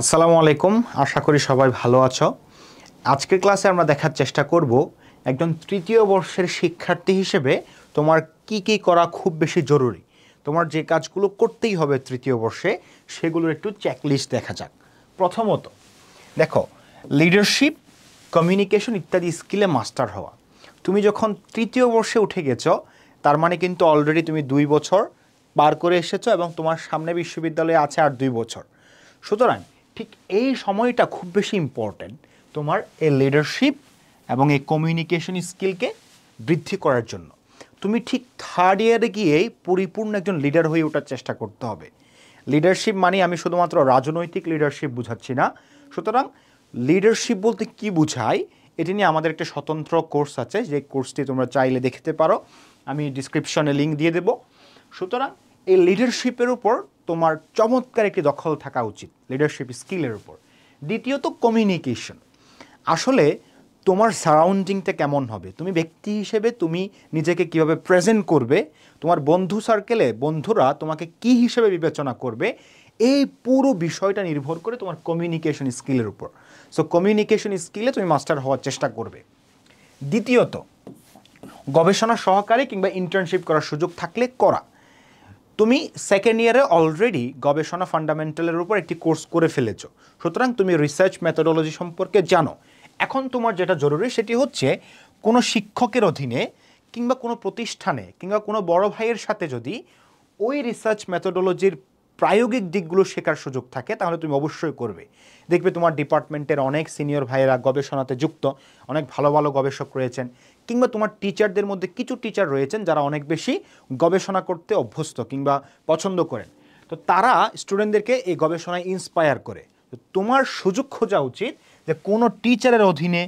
আসসালামু আলাইকুম, আশা করি সবাই ভালো আছো। আজকের ক্লাসে আমরা দেখার চেষ্টা করব একজন তৃতীয় বর্ষের শিক্ষার্থী হিসেবে তোমার কি কি করা খুব বেশি জরুরি। তোমার যে কাজগুলো করতেই হবে তৃতীয় বর্ষে সেগুলোর একটু চেকলিস্ট দেখা যাক। প্রথমত দেখো, লিডারশিপ, কমিউনিকেশন ইত্যাদি স্কিলে মাস্টার হওয়া। তুমি যখন তৃতীয় বর্ষে উঠে গেছো তার মানে কিন্তু অলরেডি তুমি 2 বছর পার করে এসেছো এবং তোমার সামনে বিশ্ববিদ্যালয়ে আছে আর 2 বছর। সুতরাং ঠিক এই সময়টা খুব বেশি ইম্পর্ট্যান্ট তোমার এই লিডারশিপ এবং এই কমিউনিকেশন স্কিলকে বৃদ্ধি করার জন্য। তুমি ঠিক থার্ড ইয়ারে গিয়েই পরিপূর্ণ একজন লিডার হয়ে ওঠার চেষ্টা করতে হবে। লিডারশিপ মানে আমি শুধুমাত্র রাজনৈতিক লিডারশিপ বুঝাচ্ছি না। সুতরাং লিডারশিপ বলতে কি বুঝায় এটি নিয়ে আমাদের একটা স্বতন্ত্র কোর্স আছে, যে কোর্সটি তোমরা চাইলে দেখতে পারো, আমি ডিসক্রিপশনে লিঙ্ক দিয়ে দেবো। সুতরাং এই লিডারশিপের উপর তোমার চমৎকার একটি দখল থাকা উচিত, লিডারশিপ স্কিলের উপর। দ্বিতীয়ত কমিউনিকেশন। আসলে তোমার সারাউন্ডিংটা কেমন হবে, তুমি ব্যক্তি হিসেবে তুমি নিজেকে কিভাবে প্রেজেন্ট করবে, তোমার বন্ধু সার্কেলে বন্ধুরা তোমাকে কি হিসেবে বিবেচনা করবে, এই পুরো বিষয়টা নির্ভর করে তোমার কমিউনিকেশন স্কিলের উপর। সো কমিউনিকেশন স্কিলে তুমি মাস্টার হওয়ার চেষ্টা করবে। দ্বিতীয়ত গবেষণা সহকারী কিংবা ইন্টার্নশিপ করার সুযোগ থাকলে করা। তুমি সেকেন্ড ইয়ারে অলরেডি গবেষণা ফান্ডামেন্টালের উপর একটি কোর্স করে ফেলেছো, সুতরাং তুমি রিসার্চ মেথোডোলজি সম্পর্কে জানো। এখন তোমার যেটা জরুরি সেটি হচ্ছে কোনো শিক্ষকের অধীনে কিংবা কোনো প্রতিষ্ঠানে কিংবা কোনো বড় ভাইয়ের সাথে যদি ওই রিসার্চ মেথোডোলজির প্রায়োগিক দিকগুলো শেখার সুযোগ থাকে তাহলে তুমি অবশ্যই করবে। দেখবে তোমার ডিপার্টমেন্টের অনেক সিনিয়র ভাইয়েরা গবেষণাতে যুক্ত, অনেক ভালো ভালো গবেষক রয়েছেন, কিংবা তোমার টিচারদের মধ্যে কিছু টিচার রয়েছেন যারা অনেক বেশি গবেষণা করতে অভ্যস্ত কিংবা পছন্দ করেন। তো তারা স্টুডেন্টদেরকে এই গবেষণায় ইন্সপায়ার করে। তো তোমার সুযোগ খোঁজা উচিত যে কোনো টিচারের অধীনে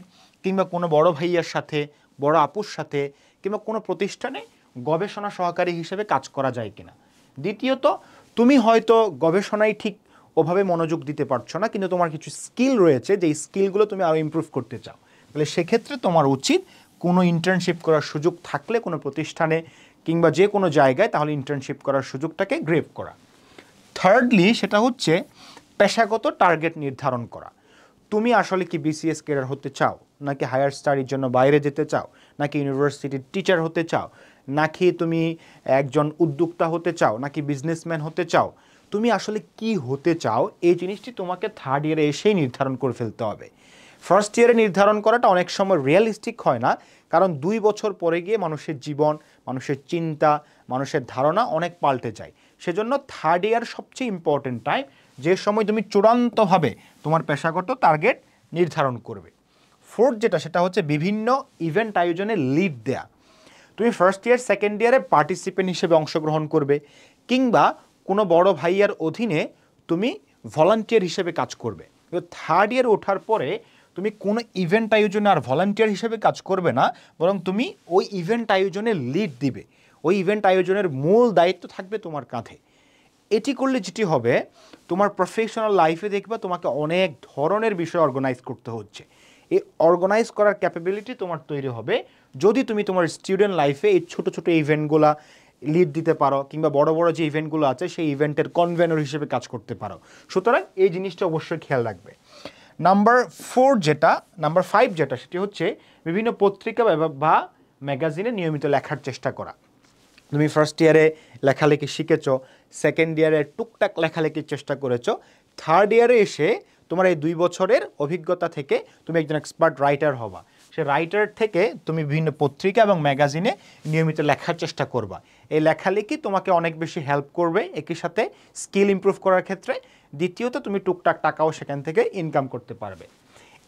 কিংবা কোনো বড় ভাইয়ার সাথে, বড় আপুর সাথে কিংবা কোনো প্রতিষ্ঠানে গবেষণা সহকারী হিসেবে কাজ করা যায় কিনা। দ্বিতীয়ত, তুমি হয়তো গবেষণায় ঠিক ওভাবে মনোযোগ দিতে পারছো না, কিন্তু তোমার কিছু স্কিল রয়েছে যে স্কিলগুলো তুমি আরও ইমপ্রুভ করতে চাও, তাহলে সেক্ষেত্রে তোমার উচিত কোনো ইন্টার্নশিপ করার সুযোগ থাকলে কোনো প্রতিষ্ঠানে কিংবা যে কোনো জায়গায় তাহলে ইন্টার্নশিপ করার সুযোগটাকে গ্রেপ করা। থার্ডলি সেটা হচ্ছে পেশাগত টার্গেট নির্ধারণ করা। তুমি আসলে কি বিসিএস ক্যাডার হতে চাও, নাকি হায়ার স্টাডির জন্য বাইরে যেতে চাও, নাকি ইউনিভার্সিটির টিচার হতে চাও, নাকি তুমি একজন উদ্যোক্তা হতে চাও, নাকি বিজনেসম্যান হতে চাও, তুমি আসলে কি হতে চাও এই জিনিসটি তোমাকে থার্ড ইয়ারে এসেই নির্ধারণ করে ফেলতে হবে। ফার্স্ট ইয়ারে নির্ধারণ করাটা অনেক সময় রিয়েলিস্টিক হয় না, কারণ 2 বছর পরে গিয়ে মানুষের জীবন, মানুষের চিন্তা, মানুষের ধারণা অনেক পাল্টে যায়। সেজন্য থার্ড ইয়ার সবচেয়ে ইম্পর্টেন্ট টাইম, যে সময় তুমি চূড়ান্তভাবে তোমার পেশাগত টার্গেট নির্ধারণ করবে। ফোর্থ যেটা, সেটা হচ্ছে বিভিন্ন ইভেন্ট আয়োজনে লিড দেয়া। তুমি ফার্স্ট ইয়ার সেকেন্ড ইয়ারে পার্টিসিপেন্ট হিসেবে অংশগ্রহণ করবে, কিংবা কোনো বড় ভাইয়ার অধীনে তুমি ভলান্টিয়ার হিসেবে কাজ করবে। থার্ড ইয়ার ওঠার পরে তুমি কোনো ইভেন্ট আয়োজনে আর ভলান্টিয়ার হিসেবে কাজ করবে না, বরং তুমি ওই ইভেন্ট আয়োজনে লিড দিবে, ওই ইভেন্ট আয়োজনের মূল দায়িত্ব থাকবে তোমার কাঁধে। এটি করলে যেটি হবে, তোমার প্রফেশনাল লাইফে দেখবা তোমাকে অনেক ধরনের বিষয় অর্গানাইজ করতে হচ্ছে। এই অর্গানাইজ করার ক্যাপাবিলিটি তোমার তৈরি হবে যদি তুমি তোমার স্টুডেন্ট লাইফে এই ছোটো ছোটো ইভেন্টগুলো লিড দিতে পারো, কিংবা বড় বড় যে ইভেন্টগুলো আছে সেই ইভেন্টের কনভেনর হিসেবে কাজ করতে পারো। সুতরাং এই জিনিসটা অবশ্যই খেয়াল রাখবে। নাম্বার 5 যেটা, সেটি হচ্ছে বিভিন্ন পত্রিকা বা ম্যাগাজিনে নিয়মিত লেখার চেষ্টা করা। তুমি ফার্স্ট ইয়ারে লেখালেখি শিখেছো, সেকেন্ড ইয়ারে টুকটাক লেখালেখির চেষ্টা করেছো, থার্ড ইয়ারে এসে তোমার এই 2 বছরের অভিজ্ঞতা থেকে তুমি একজন এক্সপার্ট রাইটার হবা। সে রাইটার থেকে তুমি বিভিন্ন পত্রিকা এবং ম্যাগাজিনে নিয়মিত লেখার চেষ্টা করবা। এই লেখালেখি তোমাকে অনেক বেশি হেল্প করবে একই সাথে স্কিল ইমপ্রুভ করার ক্ষেত্রে। দ্বিতীয়ত, তুমি টুকটাক টাকাও সেখান থেকে ইনকাম করতে পারবে।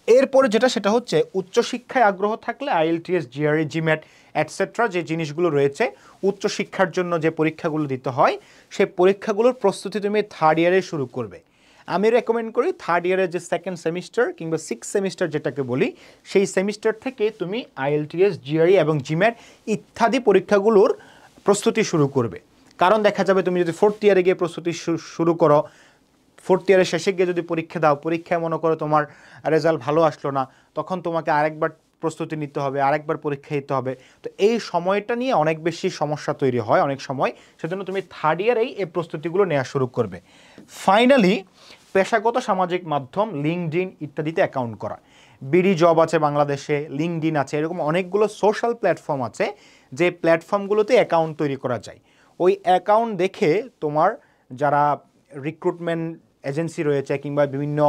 এরপরে যেটা, সেটা হচ্ছে উচ্চশিক্ষায় আগ্রহ থাকলে আইএলটিএস, জিআরই, জিম্যাট অ্যাটসেট্রা যে জিনিসগুলো রয়েছে, উচ্চশিক্ষার জন্য যে পরীক্ষাগুলো দিতে হয় সেই পরীক্ষাগুলোর প্রস্তুতি তুমি থার্ড ইয়ারে শুরু করবে। আমি রেকমেন্ড করি থার্ড ইয়ারের যে সেকেন্ড সেমিস্টার কিংবা 6th সেমিস্টার যেটাকে বলি, সেই সেমিস্টার থেকে তুমি আইএলটিএস, জিআরই এবং জিম্যাট ইত্যাদি পরীক্ষাগুলোর প্রস্তুতি শুরু করবে। কারণ দেখা যাবে তুমি যদি ফোর্থ ইয়ারে গিয়ে প্রস্তুতি শুরু করো, ফোর্থ ইয়ারের শেষে গিয়ে যদি পরীক্ষা দাও, পরীক্ষায় মনে করো তোমার রেজাল্ট ভালো আসলো না, তখন তোমাকে আরেকবার প্রস্তুতি নিতে হবে, আরেকবার পরীক্ষা দিতে হবে। তো এই সময়টা নিয়ে অনেক বেশি সমস্যা তৈরি হয় অনেক সময়, সেজন্য তুমি থার্ড ইয়ারেই এই প্রস্তুতিগুলো নেওয়া শুরু করবে। ফাইনালি পেশাগত সামাজিক মাধ্যম লিঙ্কডইন ইত্যাদিতে অ্যাকাউন্ট করা। বিডি জব আছে বাংলাদেশে, লিঙ্কডইন আছে, এরকম অনেকগুলো সোশ্যাল প্ল্যাটফর্ম আছে যে প্ল্যাটফর্মগুলোতে অ্যাকাউন্ট তৈরি করা যায়। ওই অ্যাকাউন্ট দেখে তোমার যারা রিক্রুটমেন্ট এজেন্সি রয়েছে কিংবা বিভিন্ন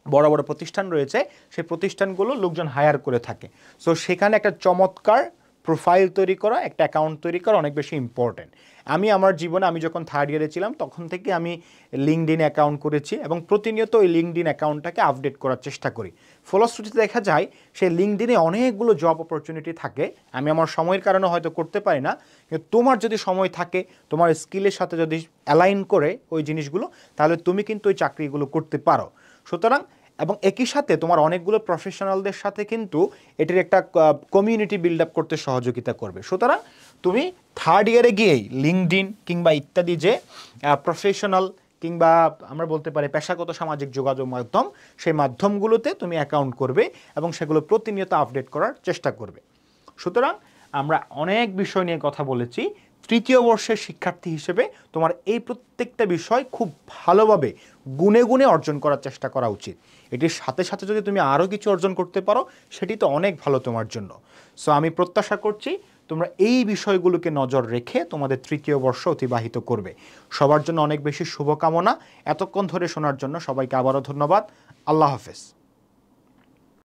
বড় বড় প্রতিষ্ঠান রয়েছে সেই প্রতিষ্ঠানগুলো লোকজন হায়ার করে থাকে। সো সেখানে একটা চমৎকার প্রোফাইল তৈরি করা, একটা অ্যাকাউন্ট তৈরি করা অনেক বেশি ইম্পর্টেন্ট। আমি আমার জীবনে আমি যখন থার্ড ইয়ারে ছিলাম তখন থেকে আমি লিঙ্কডইন অ্যাকাউন্ট করেছি এবং প্রতিনিয়ত ওই লিঙ্কডইন অ্যাকাউন্টটাকে আপডেট করার চেষ্টা করি। ফলশ্রুতিতে দেখা যায় সেই লিঙ্কডইনে অনেকগুলো জব অপরচুনিটি থাকে। আমি আমার সময়ের কারণে হয়তো করতে পারি না, কিন্তু তোমার যদি সময় থাকে, তোমার স্কিলের সাথে যদি অ্যালাইন করে ওই জিনিসগুলো, তাহলে তুমি কিন্তু ওই চাকরিগুলো করতে পারো। সুতরাং এবং একই সাথে তোমার অনেকগুলো প্রফেশনালদের সাথে কিন্তু এটির একটা কমিউনিটি বিল্ড আপ করতে সহযোগিতা করবে। সুতরাং তুমি থার্ড ইয়ারে গিয়েই লিঙ্কডইন কিংবা ইত্যাদি যে প্রফেশনাল কিংবা আমরা বলতে পারি পেশাগত সামাজিক যোগাযোগ মাধ্যম, সেই মাধ্যমগুলোতে তুমি অ্যাকাউন্ট করবে এবং সেগুলো প্রতিনিয়ত আপডেট করার চেষ্টা করবে। সুতরাং আমরা অনেক বিষয় নিয়ে কথা বলেছি। তৃতীয় বর্ষের শিক্ষার্থী হিসেবে তোমার এই প্রত্যেকটা বিষয় খুব ভালোভাবে গুণে গুণে অর্জন করার চেষ্টা করা উচিত। এটির সাথে সাথে যদি তুমি আরও কিছু অর্জন করতে পারো সেটি তো অনেক ভালো তোমার জন্য। সো আমি প্রত্যাশা করছি তোমরা এই বিষয়গুলোকে নজর রেখে তোমাদের তৃতীয় বর্ষ অতিবাহিত করবে। সবার জন্য অনেক বেশি শুভকামনা। এতক্ষণ ধরে শোনার জন্য সবাইকে আবারও ধন্যবাদ। আল্লাহ হাফেজ।